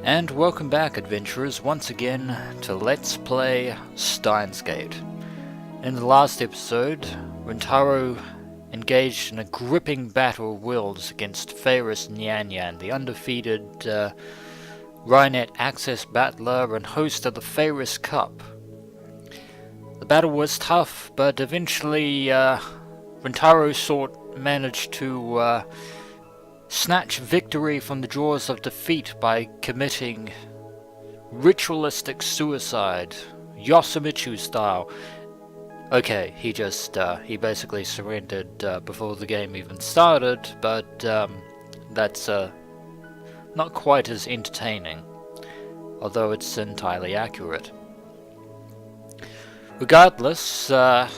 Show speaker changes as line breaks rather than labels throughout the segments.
And welcome back, adventurers, once again to Let's Play Steins. In the last episode, Rintaro engaged in a gripping battle of wills against Ferris Nyan, the undefeated Rhinet Access battler and host of the Ferris Cup. The battle was tough, but eventually Rintaro managed to snatch victory from the jaws of defeat by committing ritualistic suicide, Yoshimichu style. Okay, he basically surrendered before the game even started, but that's not quite as entertaining, although it's entirely accurate. Regardless, we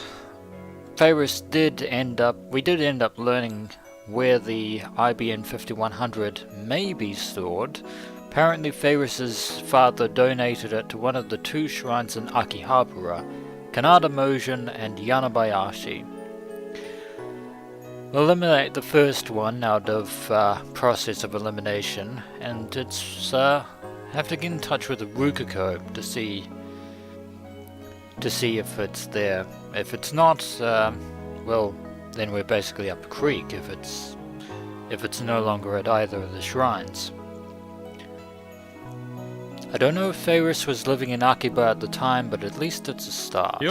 did end up learning where the IBN 5100 may be stored. Apparently Ferris's father donated it to one of the two shrines in Akihabara, Kanada Mojin and Yanabayashi. We'll eliminate the first one out of process of elimination, and it's have to get in touch with the Rukiko to see if it's there. If it's not, well, then we're basically up the creek if it's no longer at either of the shrines. I don't know if Ferris was living in Akiba at the time, but at least it's a start.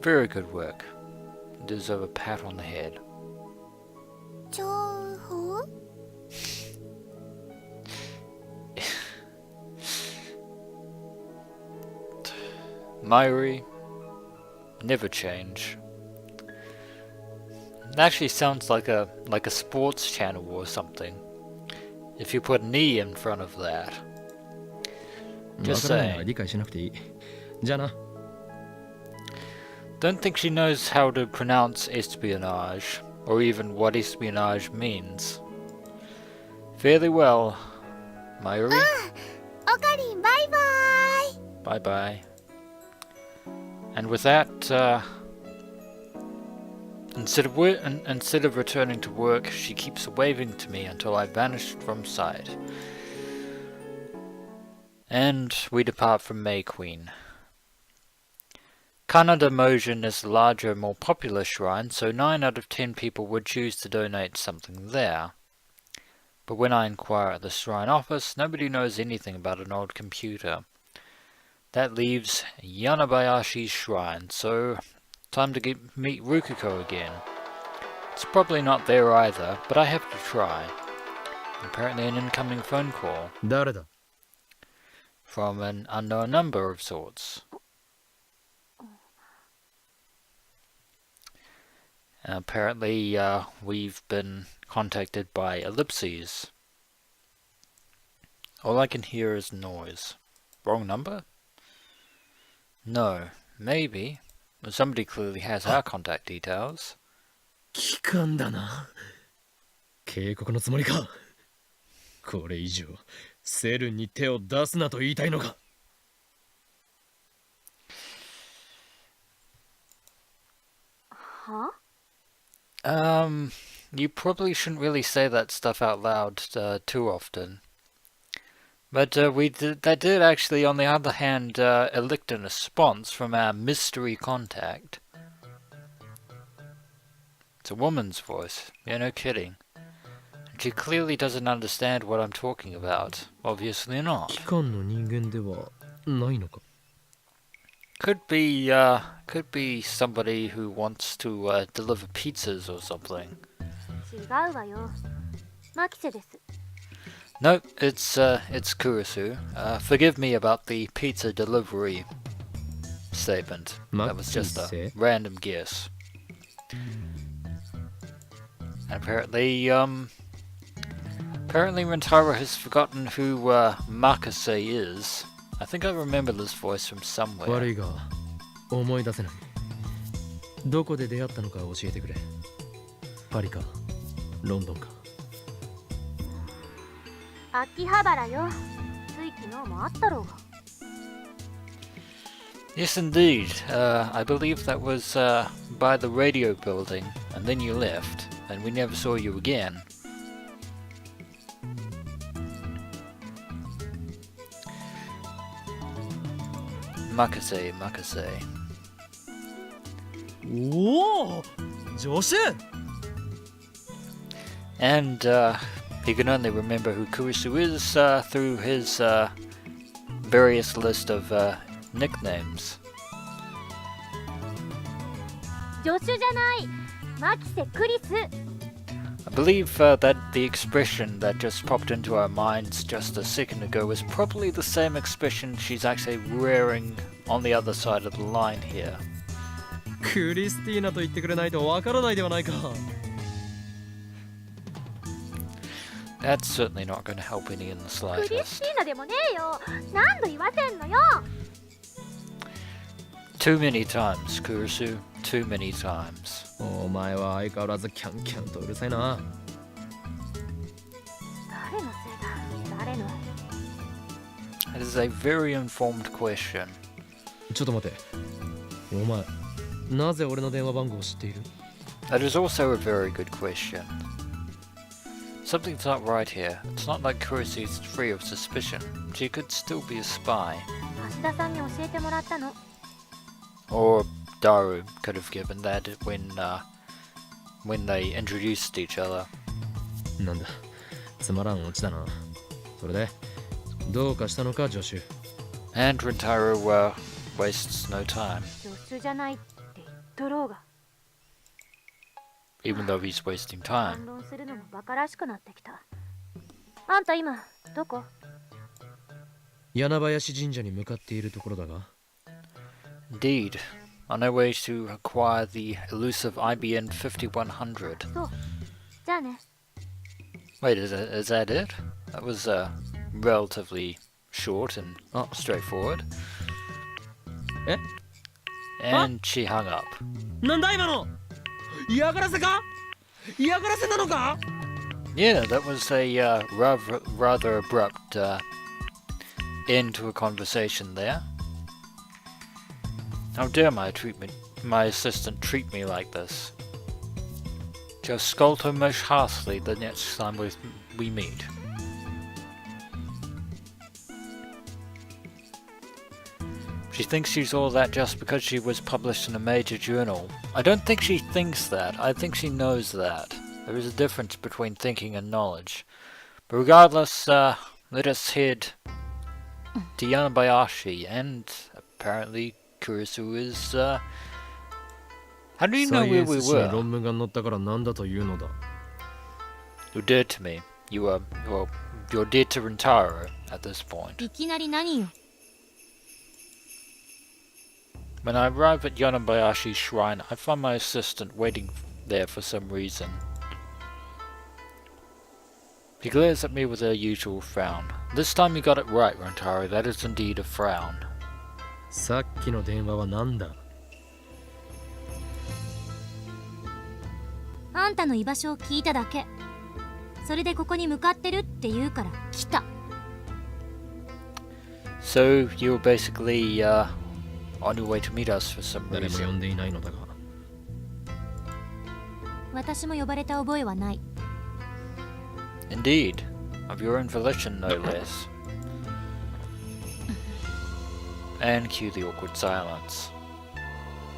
Very good work. You deserve a pat on the head. Mairi, never change. It actually sounds like a sports channel or something, if you put an E in front of that. Just saying. Don't think she knows how to pronounce espionage, or even what espionage means. Fairly well, Mairi. Bye bye. And with that, instead of returning to work, she keeps waving to me until I vanish from sight. And we depart from May Queen. Kanada Mojin is the larger, more popular shrine, so 9 out of 10 people would choose to donate something there. But when I inquire at the shrine office, nobody knows anything about an old computer. That leaves Yanabayashi's shrine, so time to meet Rukiko again. It's probably not there either, but I have to try. Apparently an incoming phone call. From an unknown number of sorts. Apparently we've been contacted by Ellipses. All I can hear is noise. Wrong number? No, maybe. Well, somebody clearly has our contact details. You probably shouldn't really say that stuff out loud too often. But that did actually, on the other hand, elicit a response from our mystery contact. It's a woman's voice, yeah, no kidding. And she clearly doesn't understand what I'm talking about. Obviously not. Could be somebody who wants to deliver pizzas or something. Nope, it's Kurisu. Forgive me about the pizza delivery statement. That was just a random guess. And apparently Rintaro has forgotten who Makase is. I think I remember this voice from somewhere. Yes, indeed. I believe that was by the radio building, and then you left, and we never saw you again. Makase, Makase.
おお、助手。
And he can only remember who Kurisu is through his various list of nicknames.
助手じゃない。マキセ・クリス。
I believe that the expression that just popped into our minds just a second ago was probably the same expression she's actually wearing on the other side of the line here.
クリスティーナと言ってくれないとわからないではないか。
That's certainly not going to help any in the
クリス
slightest.
ティーナでもねえよ。何度言わせんのよ。
Too many times, Kurisu. Too many times.
お前は相変わらずキャンキャンとうるさいな。
誰のせいだ。誰の。
It is a very informed question.
ちょっと待て。お前、なぜ俺の電話番号を知っている？
That is also a very good question. Something's not right here. It's not like Kurisu's free of suspicion. She could still be a spy.
増田さんに教えてもらったの。
Or Daru could have given that when they introduced each other.
なんだ、つまらんオチだな。それで、どうかしたのか、助手。
And Rintaro wastes no time,
助手じゃないって言っとろうが。
even though he's wasting
反
time.
論するのもバカらしくなってきた。あんた今どこ？
柳林神社に向かっているところだが。
Indeed, on our way to acquire the elusive IBN 5100.
そう。じゃあね。
Wait, is that it? That was relatively short and straightforward.
え？
And she hung up.
なんだ今の？嫌がらせか？嫌がらせなのか？
Yeah, that was a rather abrupt end to a conversation there. How dare my assistant treat me like this? Just scold her most harshly the next time we meet. She thinks she's all that just because she was published in a major journal. I don't think she thinks that. I think she knows that. There is a difference between thinking and knowledge. But regardless, let us head to Yanabayashi, and apparently Kurisu is... How do you know where we
サイエンス誌に
were?
論文が載ったからなんだというのだ。
You're dead to me. You're dead to Rintaro at this point.
いきなり何よ。
When I arrive at Yanabayashi's shrine, I find my assistant waiting there for some reason. He glares at me with her usual frown. This time you got it right, Rintaro. That is indeed a frown.
さっきの電話はなんだ？
あんたの居場所を聞いただけ。それでここに向かってるって言うから来た。
So you were basically on your way to meet us for some
誰も呼
reason.
んでいないのだが。
私も呼ばれた覚えはない。
Indeed, of your own volition, no less. And cue the awkward silence.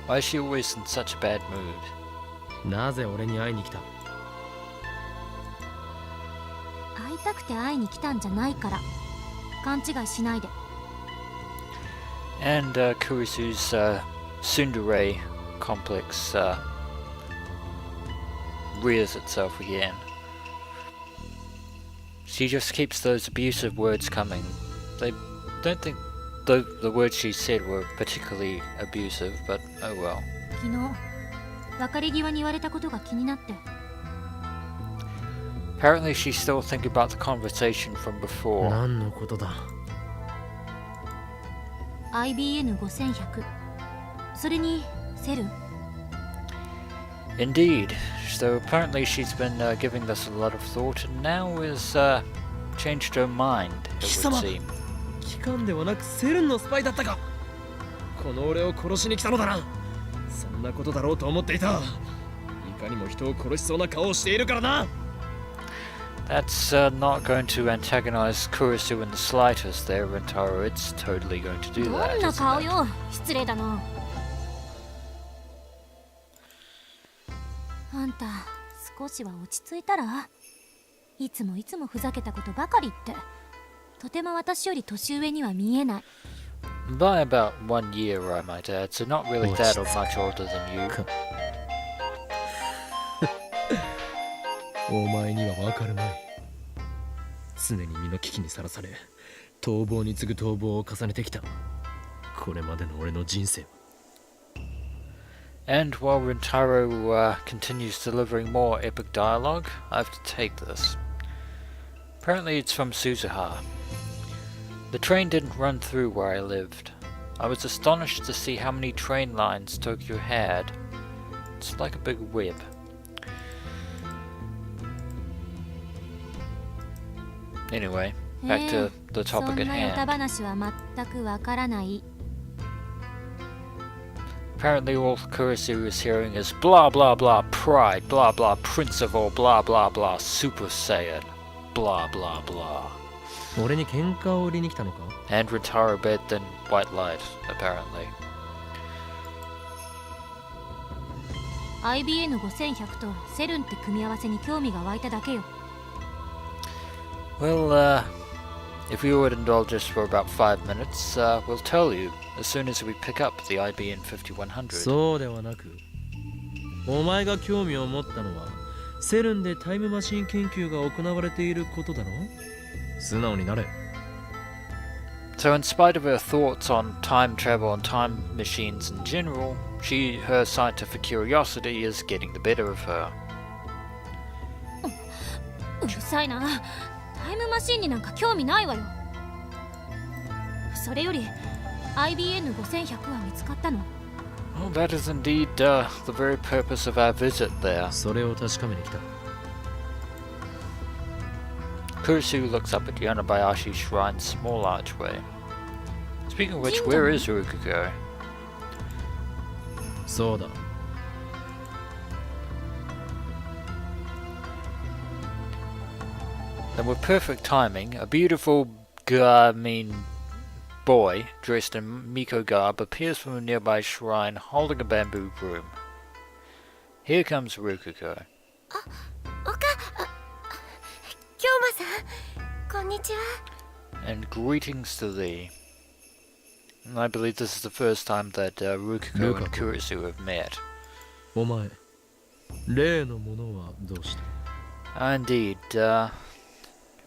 Why is she always in such a bad mood?
なぜ俺に会いに来た？
会いたくて会いに来たんじゃないから。勘違いしないで。
And Kurisu's tsundere complex rears itself again. She just keeps those abusive words coming. They don't think the words she said were particularly abusive, but oh well.
昨日別れ際に言われたことが気になって。
Apparently she's still thinking about the conversation from before.
何のことだ？
IBN 5100。それにセルン。
Indeed. So apparently she's been giving this a lot of thought and now has changed her mind, it would seem.
機関ではなくセルンのスパイだったか。この俺を殺しに来たのだな。そんなことだろうと思っていた。いかにも人を殺しそうな顔をしているからな。
That's not going to antagonize Kurisu in the slightest there, Rentaro. It's totally going to do
ど
that,
んな
isn't
顔
it?
よ。失礼だな。あんた少しは落ち着いたら？いつもふざけたことばかり言って、とても私より年上には見えない。
By about 1 year, I might add, so not really that or much older than you.
お前には分かるまい。常に身の危機にさらされ、逃亡に次ぐ逃亡を重ねてきた。これまでの俺の人生は。
And while Rentaro continues delivering more epic dialogue, I have to take this. Apparently it's from Suzuha. The train didn't run through where I lived. I was astonished to see how many train lines Tokyo had. It's like a big web. Anyway, back to the
そ
topic
ん
at
なヨタ
hand.
話は全くわからない。
Apparently all Kurisu is hearing is blah blah blah pride, blah blah prince of all, blah blah blah super saiyan, blah blah blah.
俺に喧嘩を売りに来たのか？
And Rentaro bed then white light, apparently.
IBN5100 とセルンって組み合わせに興味が湧いただけよ。
Well, if you would indulge us for about 5 minutes, we'll tell you as soon as we pick up the IBN 5100.
そうではなく、お前が興味を持ったのはセルンでタイムマシン研究が行われていることだろ？素直になれ。
So in spite of her thoughts on time travel and time machines in general, her scientific curiosity is getting the better of her.
うるさいな。タイムマシンになんか興味ないわよ。それより IBN5100 は見つかったの？
Well, that is indeed the very purpose of our visit there.
それを確かめに来た。
Kurisu looks up at Yanabayashi Shrine's small archway. Speaking of which, where is Rukuko?
そうだ。
Then with perfect timing, a beautiful, boy dressed in Miko garb appears from a nearby shrine holding a bamboo broom. Here comes Rukuko.
京馬さん、こんにちは。
And greetings to thee. And I believe this is the first time that Rukuko and Kurisu have met.
お前、例のものはどうした？
Indeed,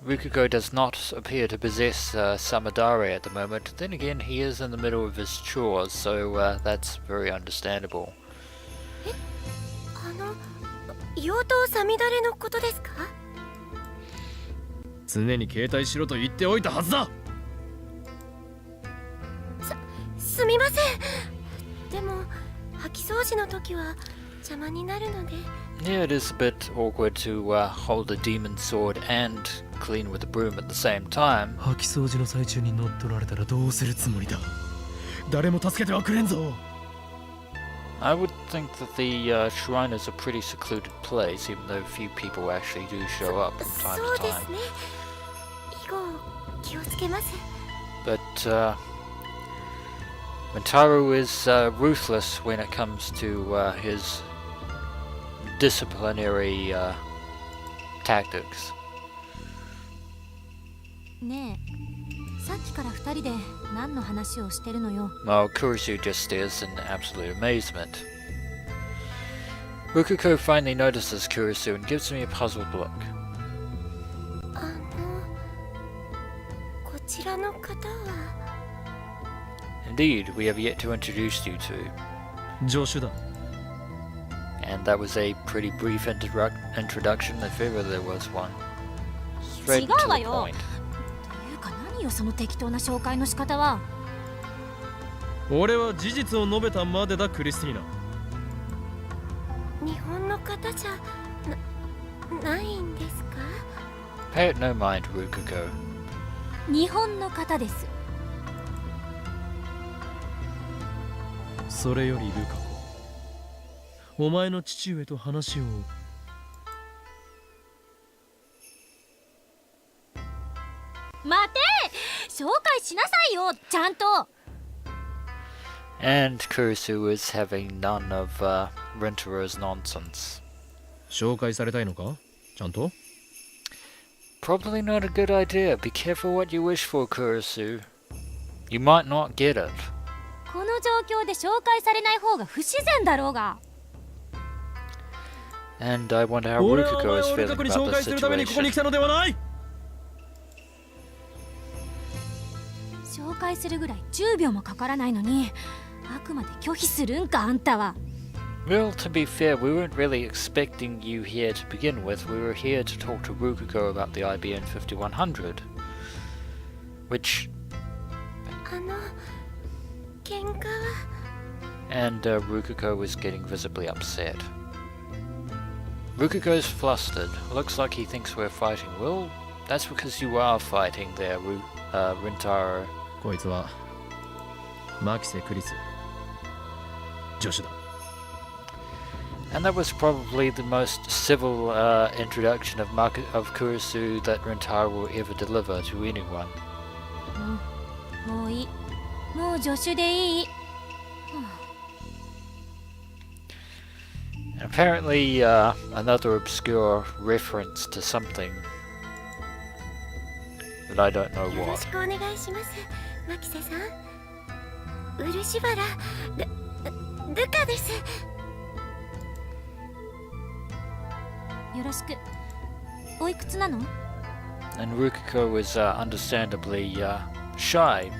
Rukuko does not appear to possess Samadare at the moment. Then again, he is in the middle of his chores, so that's very understandable.
妖刀サミダレのことですか？
常に携帯しろと言っておいたはずだ。
すみません。でも掃き掃除の時は邪魔になるので。
Yeah, it is a bit awkward to hold a demon sword and clean with a broom at the same time.
掃き掃除の最中に乗っ取られたらどうするつもりだ？誰も助けてはくれんぞ。
I would think that the shrine is a pretty secluded place, even though few people actually do show up from time to time.
以後気をつけます。
But Mentaru is ruthless when it comes to his disciplinary tactics.
ねえ、さっきから二人で何の話をしてるのよ。
While Kurisu just stares in absolute amazement. Rukuko finally notices Kurisu and gives me a puzzled look.
こちらの方は
Indeed, we have yet to introduce you to.
助手だ。
And that was a pretty brief introduction, if ever there was one. Straight to the
違うわよ。
point.
ていうか何よその適当な紹介の仕方は。
俺は事実を述べたまでだ、クリスティーナ。
日本の方じゃないんですか？
Pay it no mind, Rukuko.
日本の方です。
それよりルカ、お前の父上と話を。
待て、紹介しなさいよ、ちゃんと。
And Kurusu is having none of Rintaro's nonsense.
紹介されたいのかちゃんと
Probably not a good idea. Be careful what you wish for, Kurusu. You might not get it.
この状況で紹介されない方が不自然だろうが。
And I wonder how
俺はお
Rukuko
前
is
を俺
feeling
過去に
about
紹
the
介するためにここに
situation.
来たのではない。
紹介するぐらい10秒もかからないのに、あくまで拒否するんか、あんたは。
Well, to be fair, we weren't really expecting you here to begin with. We were here to talk to Rukuko about the IBN 5100. Which...
喧嘩は
And Rukuko was getting visibly upset. Rukuko's flustered. Looks like he thinks we're fighting. Well, that's because you are fighting there, Rintaro.
こいつはマキセ・クリス助手だ。
And that was probably the most civil introduction of Kurisu that Rintaro will ever deliver to anyone.
もういい。もう助手でいい。
And apparently, another obscure reference to something that I don't know
よろ
what.
しくお願いします、マキセさん。漆原ルカです。よろしく。おいくつなの？
And Rukuko was understandably shy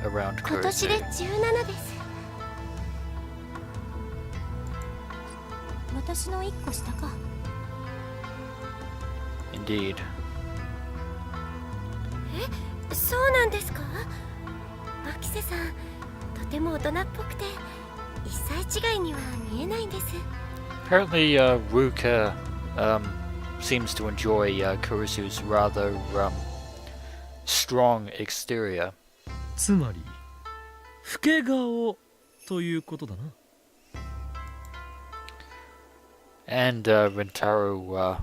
around
今年で
Kurisu.
17です。私の1個下か。
Indeed.
そうなんですか？マキセさん、とても大人っぽくて1歳違いには見えないんです。
Apparently, Ruka seems to enjoy Kurisu's rather strong exterior.
つまり老け顔ということだな。
And Rintaro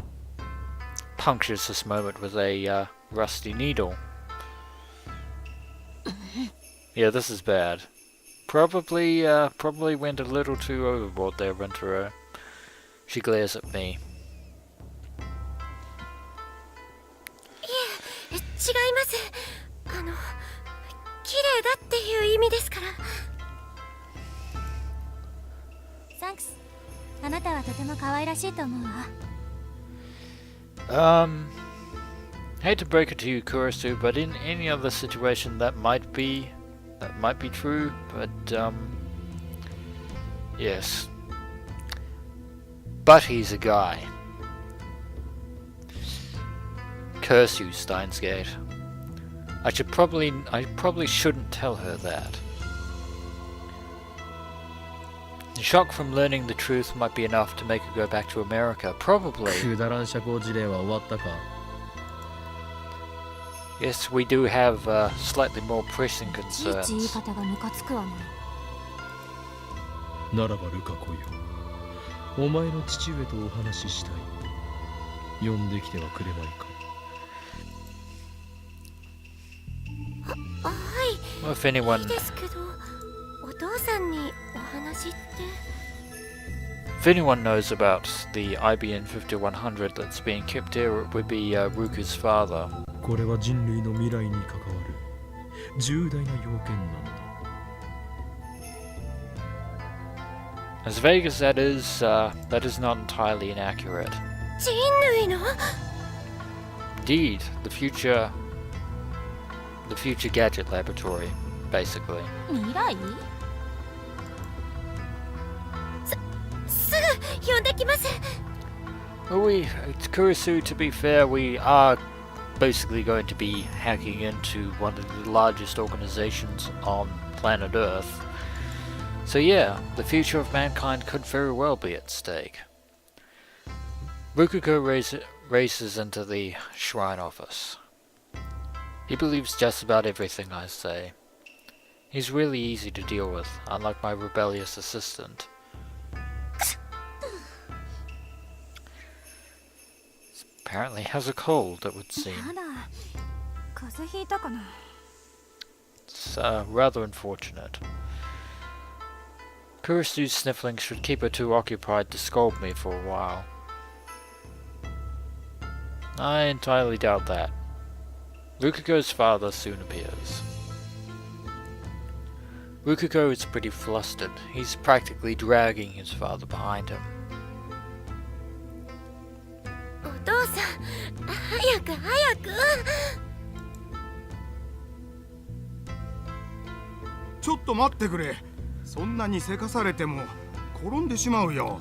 punctures this moment with a rusty needle. Yeah, this is bad. Probably went a little too overboard there, Rintaro. She glares at me.
違います。綺麗だっていう意味ですから。サンクス。あなたはとても可愛らしいと思うわ。
Hate to break it to you, Kurisu, but in any other situation that might be true, but yes. But he's a guy. Curse you, Steins. I probably shouldn't tell her that. The shock from learning the truth might be enough to make her go back to America. Probably.
くだらん社交辞令は終わったか。
Yes, we do have slightly more pressing
いちいち言い
concerns.
方がムカつくわね。
ならばルカ子よ、お前の父上とお話ししたい。呼んできてはくれまいか。
はい。
Well, if anyone
いいですけど、お父さんにお話って。
If anyone knows about the IBN 5100 that's being kept here, it would be Ruku's father.
これは人類の未来に関わる重大な要件なのだ。
As vague as that is not entirely inaccurate.
人類の？
Indeed, the future gadget laboratory, basically.
未来？すぐ呼んできます。
Well, Kurisu, to be fair, we are basically going to be hacking into one of the largest organizations on planet Earth. So yeah, the future of mankind could very well be at stake. Rukuko races into the shrine office. He believes just about everything I say. He's really easy to deal with, unlike my rebellious assistant. Apparently has a cold, it would seem.
やだ。風邪ひいたかな。
It's rather unfortunate. Kurisu's sniffling should keep her too occupied to scold me for a while. I entirely doubt that. Rukuko's father soon appears. Rukuko is pretty flustered. He's practically dragging his father behind him.
お父さん、早く早く。
ちょっと待ってくれ。そんなにせかされても転んでしまうよ。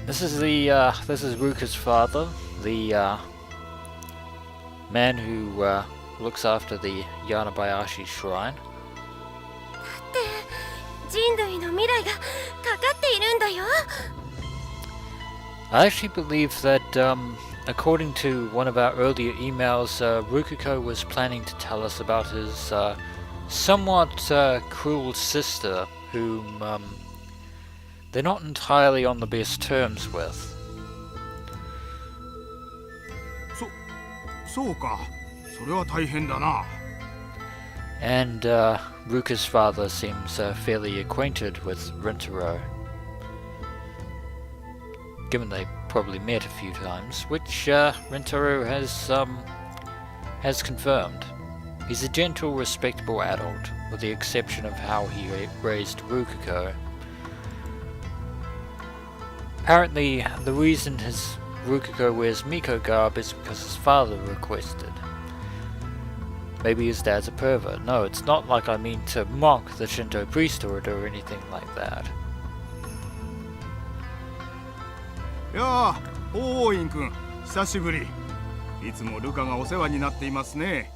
This is Ruka's father, the man who looks after the Yanabayashi shrine.
人類の未来がかかっているんだよ。
I actually believe that, according to one of our earlier emails, Rukuko was planning to tell us about his somewhat cruel sister, whom they're not entirely on the best terms with.
そうか。それは大変だな。
And Ruka's father seems fairly acquainted with Rintaro, given they probably met a few times, which Rintaro has confirmed. He's a gentle, respectable adult, with the exception of how he raised Rukuko. Apparently, the reason his Rukuko wears Miko garb is because his father requested. Maybe his dad's a pervert. No, it's not like I mean to mock the Shinto priesthood or anything like that.
いやあ、オーイン君、久しぶり。いつもルカがお世話になっていますね。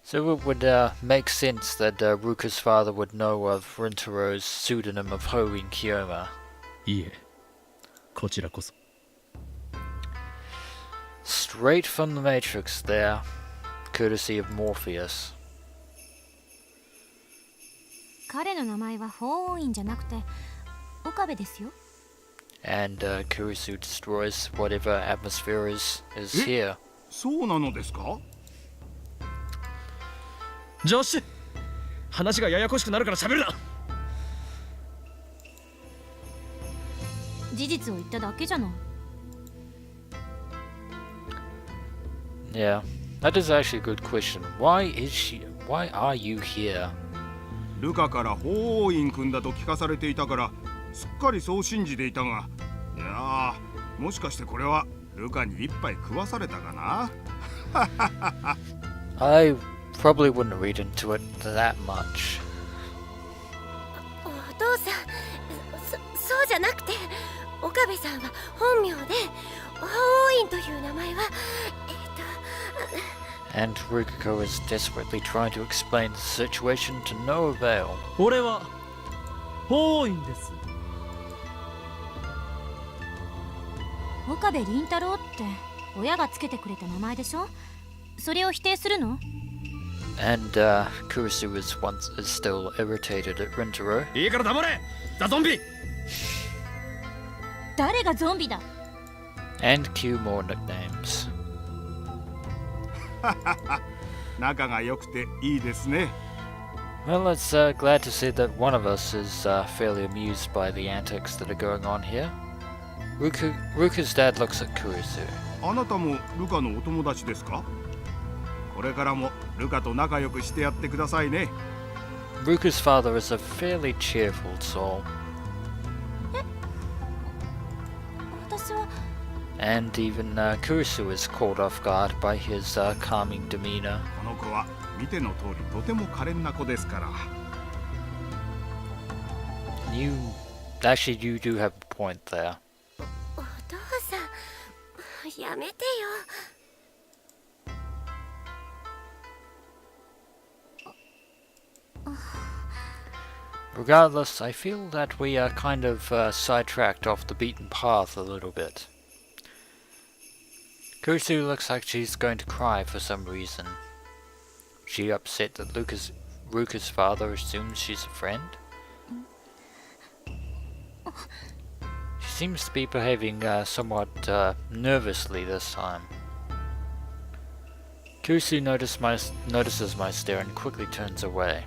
So it would make sense that Ruka's father would know of Rintaro's pseudonym of Hoin Kiyoma.
いえ、こちらこそ。
Straight from the Matrix there, courtesy of Morpheus.
彼の名前は法王院じゃなくて岡部ですよ。
And Kurisu destroys whatever atmosphere is here.
そうなのですか？
ジョッシュ、話がややこしくなるから喋るな。
事実を言っただけじゃない。
Yeah, that is actually a good question. Why are you here?
ルカからホーイン君だと聞かされていたからすっかりそう信じていたが、いやー、もしかしてこれはルカに一杯食わされたかな。
I probably wouldn't read into it that much.
お父さん、そうじゃなくて、岡部さんは本名で法王院という名前は
And Rukuko is desperately trying to explain the situation to no avail.
俺は法院です。
岡部倫太郎って親がつけてくれた名前でしょ。それを否定するの？
And Kurisu is still irritated at Rintaro.
いいから黙れ、ザゾンビ。
誰がゾンビだ？
And cue more nicknames.
仲が良くていいですね。
Well, it's glad to see that one of us is fairly amused by the antics that are going on here. Ruka's dad looks at Kurisu.
あなたもルカのお友達ですか？これからもルカと仲良くしてやってくださいね。
Ruka's father is a fairly cheerful soul.
私は
And even Kurisu is caught off guard by his calming demeanor.
この子は見ての通りとても可憐な子ですから。
You do have a point there.
お父さん、やめてよ。
Regardless, I feel that we are kind of sidetracked off the beaten path a little bit. Kurisu looks like she's going to cry for some reason. She upset that Ruka's father assumes she's a friend? She seems to be behaving somewhat nervously this time. Kyusu notices my stare and quickly turns away.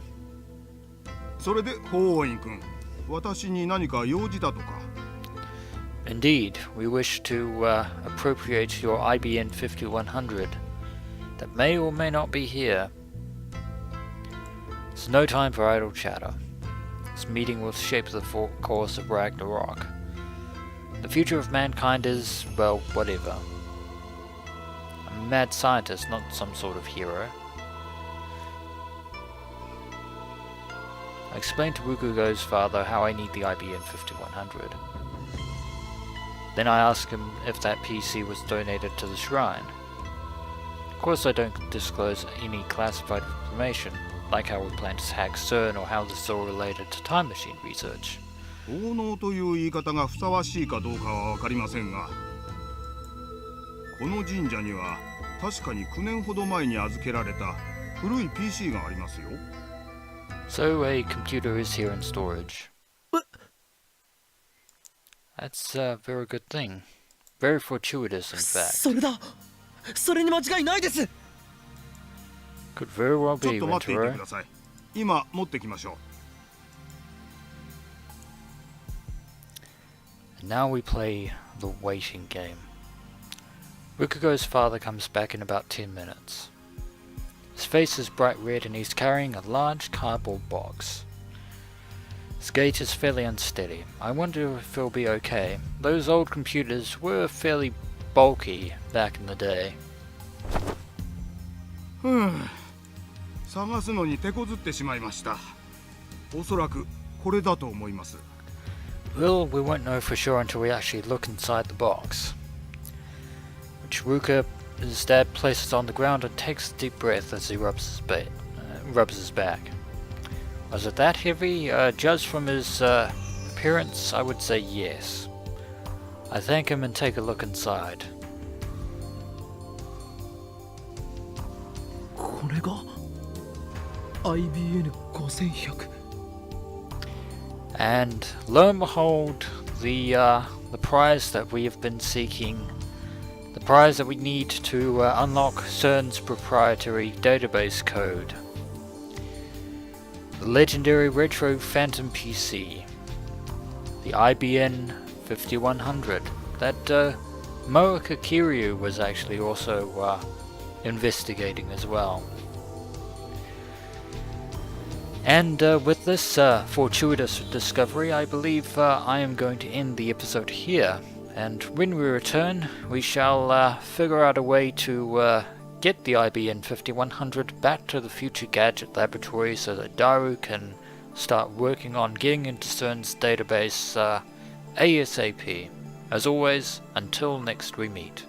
それで法院君、私に何か用事だとか。
Indeed, we wish to appropriate your IBN 5100 that may or may not be here. It's no time for idle chatter. This meeting will shape the course of Ragnarok. The future of mankind is, well, whatever. I'm a mad scientist, not some sort of hero. I explained to Rukugo's father how I need the IBN 5100. Then I asked him if that PC was donated to the shrine. Of course I don't disclose any classified information, like how we plan to hack CERN or how this is all related to time machine research.
奉納という言い方がふさわしいかどうかは分かりませんが、この神社には確かに9年ほど前に預けられた古い PC がありますよ。
So a computer is here in storage. That's a very good thing. Very fortuitous, in fact.
それだ。それに間違いないです。
Could very well
ちょっ
be,
と待っていて
Winterer.
ください。今持ってきましょ
And now we play the waiting game. Rukugo's father comes back in about 10 minutes. His face is bright red and he's carrying a large cardboard box. His gait is fairly unsteady. I wonder if he'll be okay. Those old computers were fairly bulky back in the day.
う。探すのに手こずってしまいました。おそらくこれだと思います。
Well, we won't know for sure until we actually look inside the box. Which Ruka's dad places on the ground and takes a deep breath as he rubs his back. Was it that heavy? Judged from his appearance, I would say yes. I thank him and take a look inside.
これが IBN 5100。
And lo and behold, the prize that we have been seeking, the prize that we need to unlock CERN's proprietary database code. The legendary retro Phantom PC. The IBN 5100 that Moeka Kiryu was actually also investigating as well. And with this fortuitous discovery, I believe I am going to end the episode here. And when we return, we shall figure out a way to get the IBN 5100 back to the Future Gadget Laboratory so that Daru can start working on getting into CERN's database ASAP. As always, until next we meet.